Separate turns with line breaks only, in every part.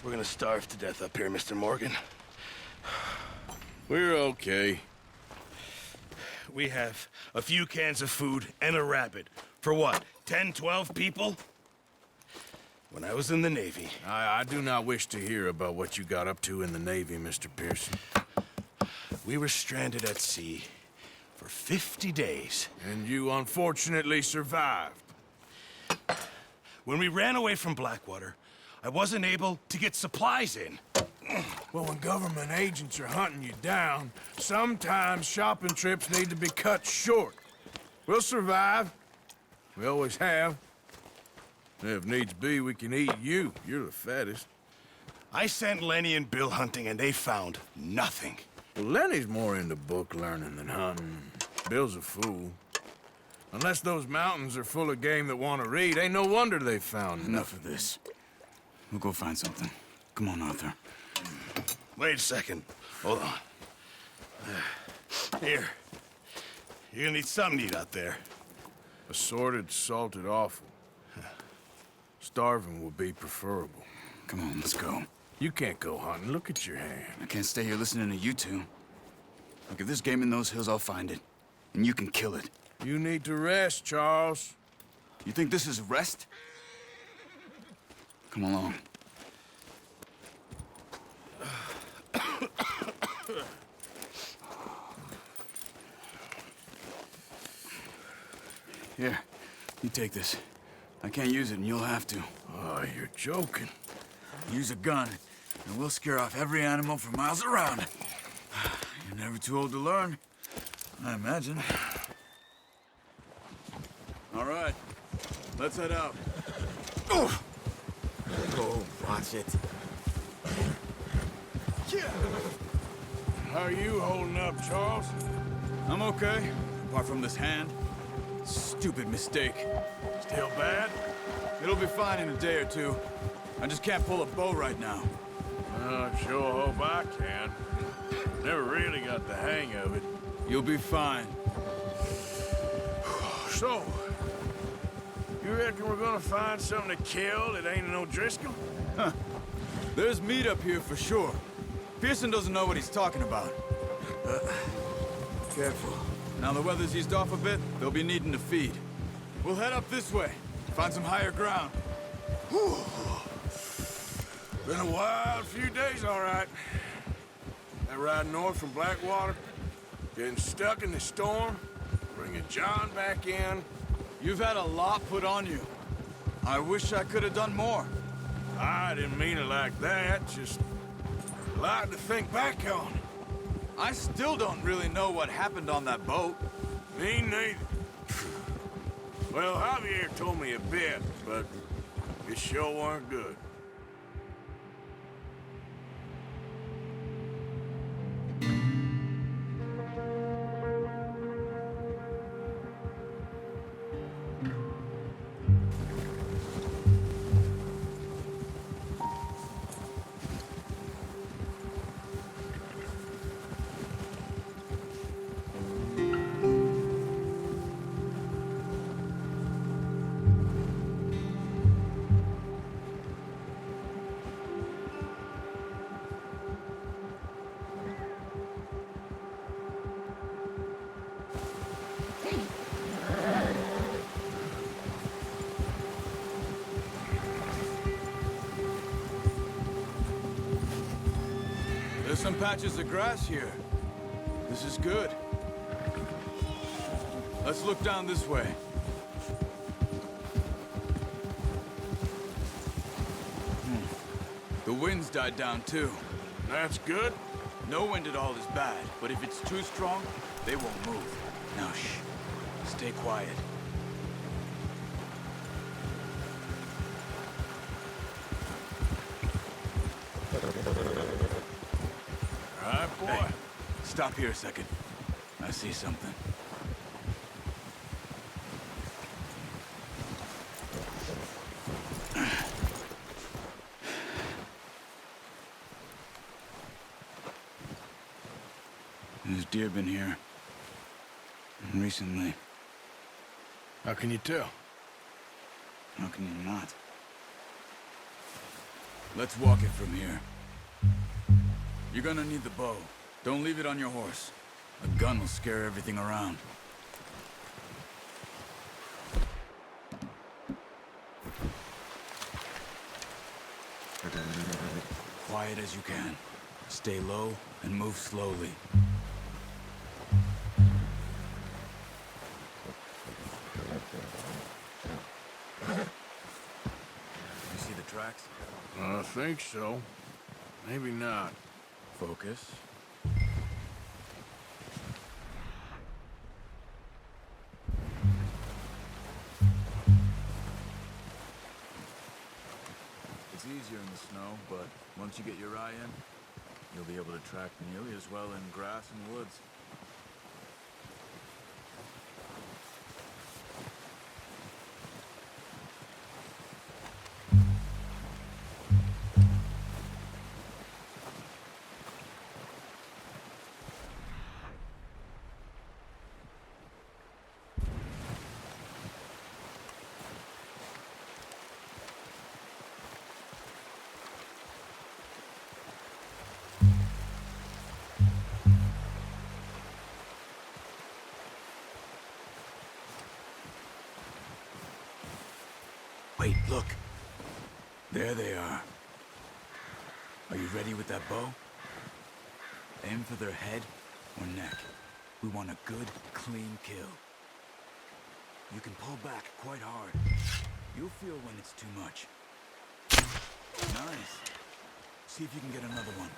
We're gonna starve to death up here, Mr. Morgan.
We're okay.
We have a few cans of food and a rabbit. For what, 10, 12 people? When I was in the Navy...
I do not wish to hear about what you got up to in the Navy, Mr. Pearson.
We were stranded at sea for 50 days.
And you unfortunately survived.
When we ran away from Blackwater, I wasn't able to get supplies in.
Well, when government agents are hunting you down, sometimes shopping trips need to be cut short. We'll survive. We always have. If needs be, we can eat you. You're the fattest.
I sent Lenny and Bill hunting, and they found nothing.
Well, Lenny's more into book learning than hunting. Bill's a fool. Unless those mountains are full of game that want to read, ain't no wonder they found
Enough of this. We'll go find something. Come on, Arthur.
Wait a second. Hold on. Here. You're gonna need something to eat out there.
Assorted, salted offal. Starving would be preferable.
Come on, let's go.
You can't go hunting. Look at your hand.
I can't stay here listening to you two. Look, if there's game in those hills, I'll find it. And you can kill it.
You need to rest, Charles.
You think this is rest? Come along. Here, you take this. I can't use it, and you'll have to.
Oh, you're joking.
Use a gun, and we'll scare off every animal for miles around. You're never too old to learn, I imagine. All right, let's head out.
Oh, watch it.
How are you holding up, Charles?
I'm okay, apart from this hand. Stupid mistake.
Still bad?
It'll be fine in a day or two. I just can't pull a bow right now.
I sure hope I can. Never really got the hang of it.
You'll be fine.
So, you reckon we're gonna find something to kill that ain't no Driscoll?
Huh. There's meat up here for sure. Pearson doesn't know what he's talking about.
Careful.
Now the weather's eased off a bit, they'll be needing to feed. We'll head up this way, find some higher ground.
Whew. Been a wild few days, all right. That ride north from Blackwater, getting stuck in the storm, bringing John back in.
You've had a lot put on you. I wish I could have done more.
I didn't mean it like that, just a lot to think back on.
I still don't really know what happened on that boat.
Me neither. Well, Javier told me a bit, but it sure weren't good.
There's some patches of grass here. This is good. Let's look down this way. The wind's died down too.
That's good.
No wind at all is bad, but if it's too strong, they won't move. Now shh. Stay quiet.
All right, boy.
Hey, stop here a second. I see something. There's deer been here. Recently.
How can you tell?
How can you not? Let's walk it from here. You're gonna need the bow. Don't leave it on your horse. A gun will scare everything around. Quiet as you can. Stay low and move slowly. You see the tracks?
I think so. Maybe not.
Focus. It's easier in the snow, but once you get your eye in, you'll be able to track nearly as well in grass and woods. Wait, look. There they are. Are you ready with that bow? Aim for their head or neck. We want a good, clean kill. You can pull back quite hard. You'll feel when it's too much. Nice. See if you can get another one.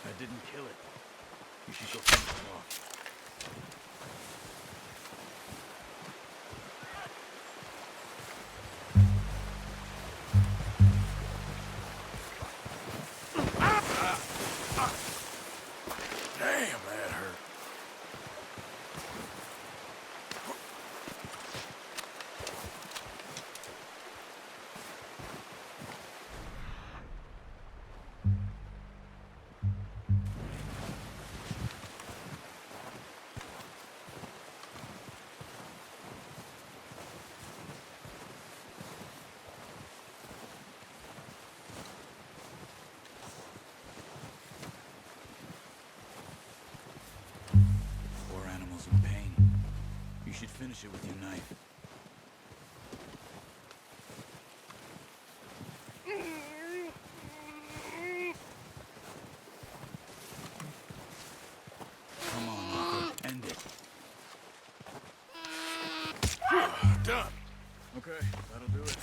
That didn't kill it. You should go finish it off.
Damn, that hurt.
Poor animal's in pain. You should finish it with your knife. Come on, Uncle. End it.
Done.
Okay, that'll do it.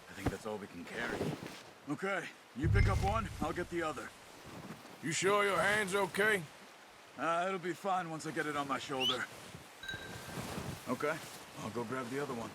I think that's all we can carry. Okay, you pick up one, I'll get the other.
You sure your hand's okay?
It'll be fine once I get it on my shoulder. Okay, I'll go grab the other one.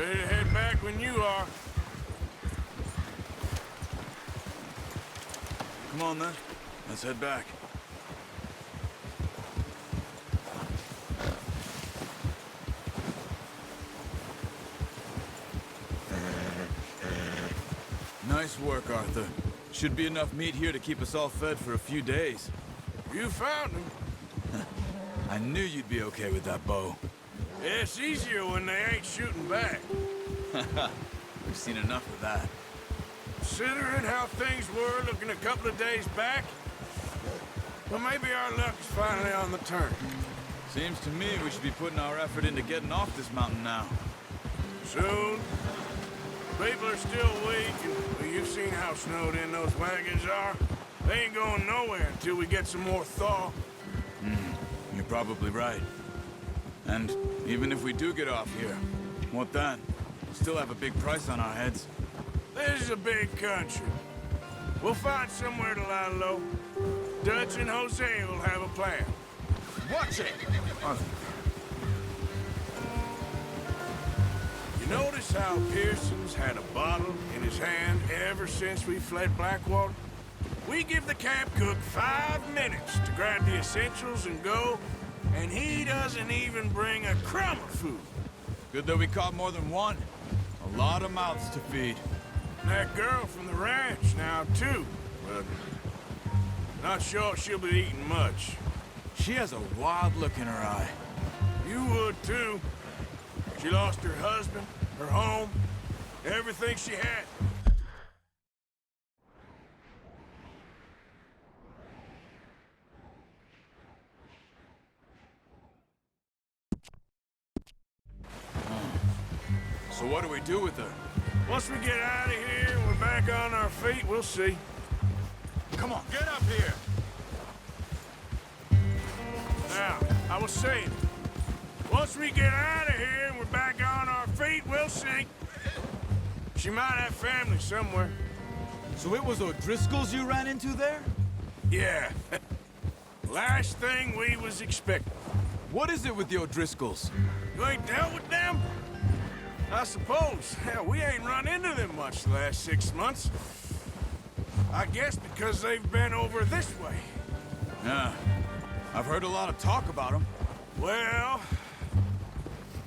Ready to head back when you are.
Come on, then. Let's head back. Nice work, Arthur. Should be enough meat here to keep us all fed for a few days.
You found him.
I knew you'd be okay with that bow.
It's easier when they ain't shooting back.
We've seen enough of that.
Considering how things were looking a couple of days back, well, maybe our luck is finally on the turn.
Seems to me we should be putting our effort into getting off this mountain now.
Soon. People are still weak, and well, you've seen how snowed in those wagons are. They ain't going nowhere until we get some more thaw.
You're probably right. And even if we do get off here, what then? We'll still have a big price on our heads.
This is a big country. We'll find somewhere to lie low. Dutch and Jose will have a plan.
Watch it!
You notice how Pearson's had a bottle in his hand ever since we fled Blackwater? We give the camp cook 5 minutes to grab the essentials and go, and he doesn't even bring a crumb of food.
Good that we caught more than one. A lot of mouths to feed.
And that girl from the ranch now, too. But not sure she'll be eating much.
She has a wild look in her eye.
You would, too. She lost her husband, her home, everything she had.
So what do we do with her?
Once we get out of here and we're back on our feet, we'll see.
Come on, get up here!
Now, I was saying, once we get out of here and we're back on our feet, we'll see. She might have family somewhere.
So it was O'Driscoll's you ran into there?
Yeah. Last thing we was expecting.
What is it with the O'Driscolls?
You ain't dealt with them? I suppose. Hell, we ain't run into them much the last 6 months. I guess because they've been over this way.
Yeah. I've heard a lot of talk about them.
Well,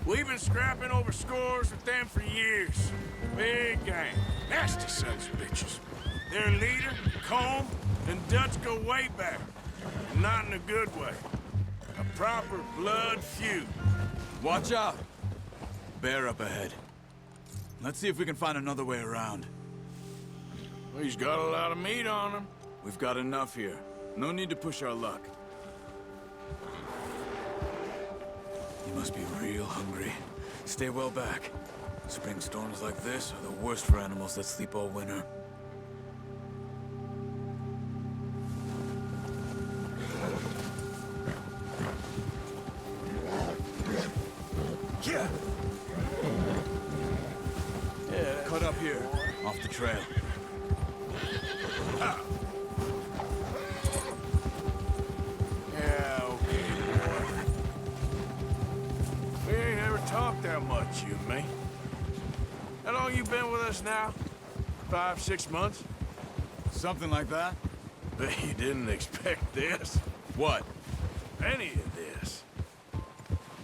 we've been scrapping over scores with them for years. Big gang. Nasty sons of bitches. Their leader, Combe, and Dutch go way back. And not in a good way. A proper blood feud.
Watch out! Bear up ahead. Let's see if we can find another way around.
Well, he's got a lot of meat on him.
We've got enough here. No need to push our luck. You must be real hungry. Stay well back. Spring storms like this are the worst for animals that sleep all winter.
Yeah.
Cut up here, off the trail.
Yeah, okay, boy. We ain't ever talked that much, you and me. How long you been with us now? 5, 6 months?
Something like that?
Bet you didn't expect this.
What?
Any of this.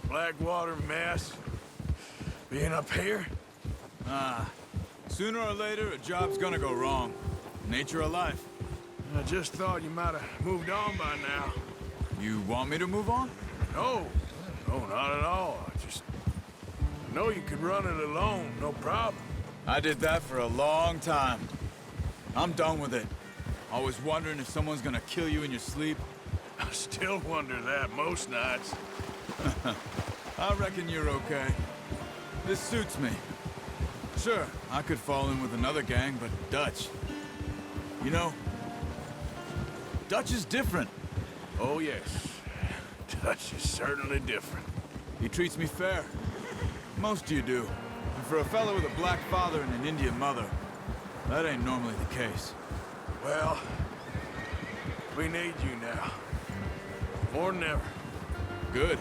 Blackwater mess. Being up here?
Sooner or later, a job's gonna go wrong. Nature of life.
I just thought you might have moved on by now.
You want me to move on?
No, not at all. I know you could run it alone, no problem.
I did that for a long time. I'm done with it. Always wondering if someone's gonna kill you in your sleep.
I still wonder that most nights.
I reckon you're okay. This suits me. Sure, I could fall in with another gang, but Dutch... You know, Dutch is different.
Oh, yes. Dutch is certainly different.
He treats me fair. Most of you do. And for a fellow with a black father and an Indian mother, that ain't normally the case.
Well, we need you now. More than ever.
Good.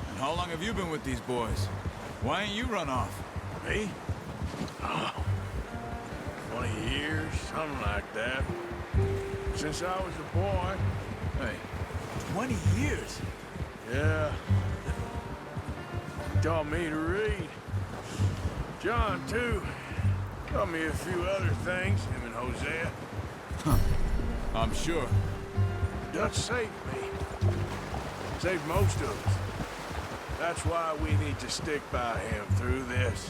And how long have you been with these boys? Why ain't you run off?
Me? Oh, 20 years, something like that. Since I was a boy.
Hey, 20 years?
Yeah. Taught me to read. John, too. Taught me a few other things, him and Hosea.
I'm sure.
Dutch saved me. Saved most of us. That's why we need to stick by him through this.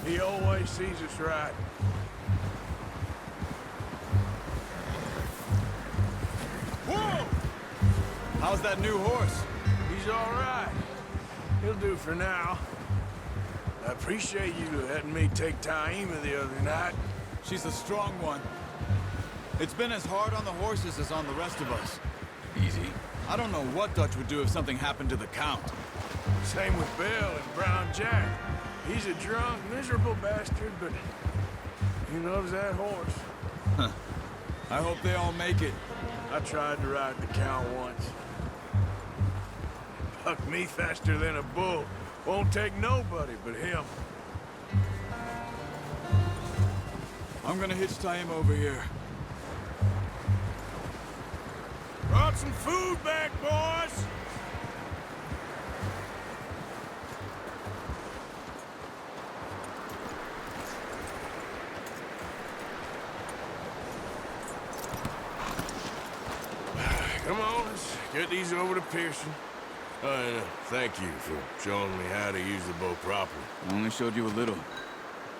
He always sees us right.
Whoa! How's that new horse?
He's all right. He'll do for now. I appreciate you letting me take Taima the other night.
She's a strong one. It's been as hard on the horses as on the rest of us.
Easy.
I don't know what Dutch would do if something happened to the Count.
Same with Bill and Brown Jack. He's a drunk, miserable bastard, but he loves that horse.
I hope they all make it.
I tried to ride the Count once. Bucked me faster than a bull. Won't take nobody but him.
I'm gonna hitch Taima over here.
Brought some food back, boys! Come on, let's get these over to Pearson. Thank you for showing me how to use the bow properly.
I only showed you a little.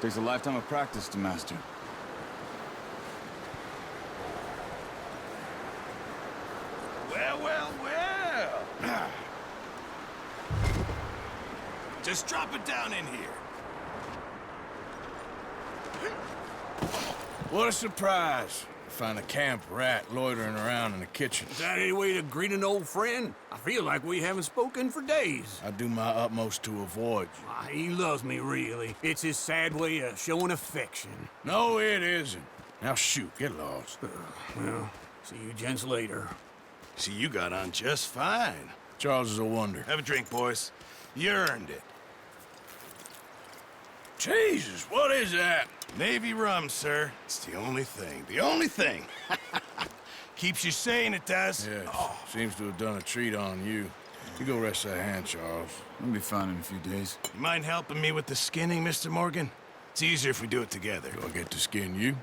Takes a lifetime of practice to master.
Well, well, well. Just drop it down in here.
What a surprise. Find a camp rat loitering around in the kitchen.
Is that any way to greet an old friend? I feel like we haven't spoken for days.
I do my utmost to avoid you.
He loves me, really. It's his sad way of showing affection.
No, it isn't. Now shoot, get lost.
Well, see you gents later.
See, you got on just fine.
Charles is a wonder.
Have a drink, boys. You earned it.
Jesus, what is that?
Navy rum, sir. It's the only thing. The only thing. Keeps you sane, it does.
Yeah, seems to have done a treat on you. You go rest that hand, Charles.
I'll be fine in a few days.
You mind helping me with the skinning, Mr. Morgan? It's easier if we do it together.
Do I get to skin you?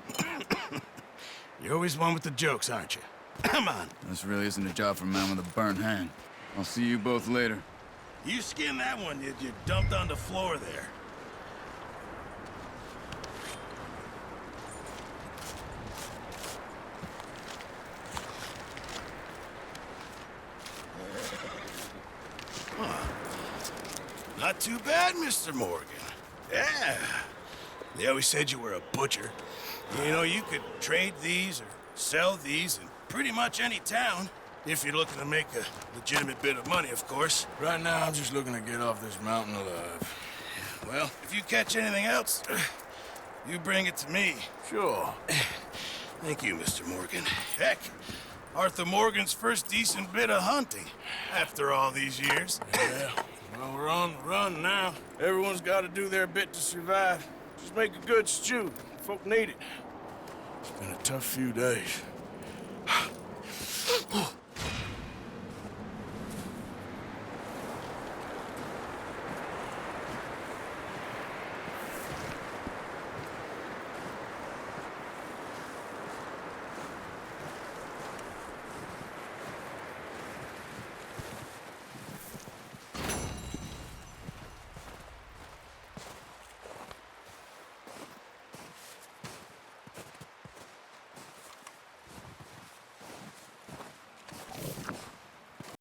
You're always one with the jokes, aren't you? Come on.
This really isn't a job for a man with a burnt hand. I'll see you both later.
You skin that one you dumped on the floor there. Not too bad, Mr. Morgan. Yeah. They always said you were a butcher. You know, you could trade these or sell these in pretty much any town. If you're looking to make a legitimate bit of money, of course.
Right now, I'm just looking to get off this mountain alive.
Well, if you catch anything else, you bring it to me.
Sure.
Thank you, Mr. Morgan. Heck, Arthur Morgan's first decent bit of hunting after all these years.
Yeah. Well, we're on the run now. Everyone's got to do their bit to survive. Just make a good stew. Folk need it. It's been a tough few days.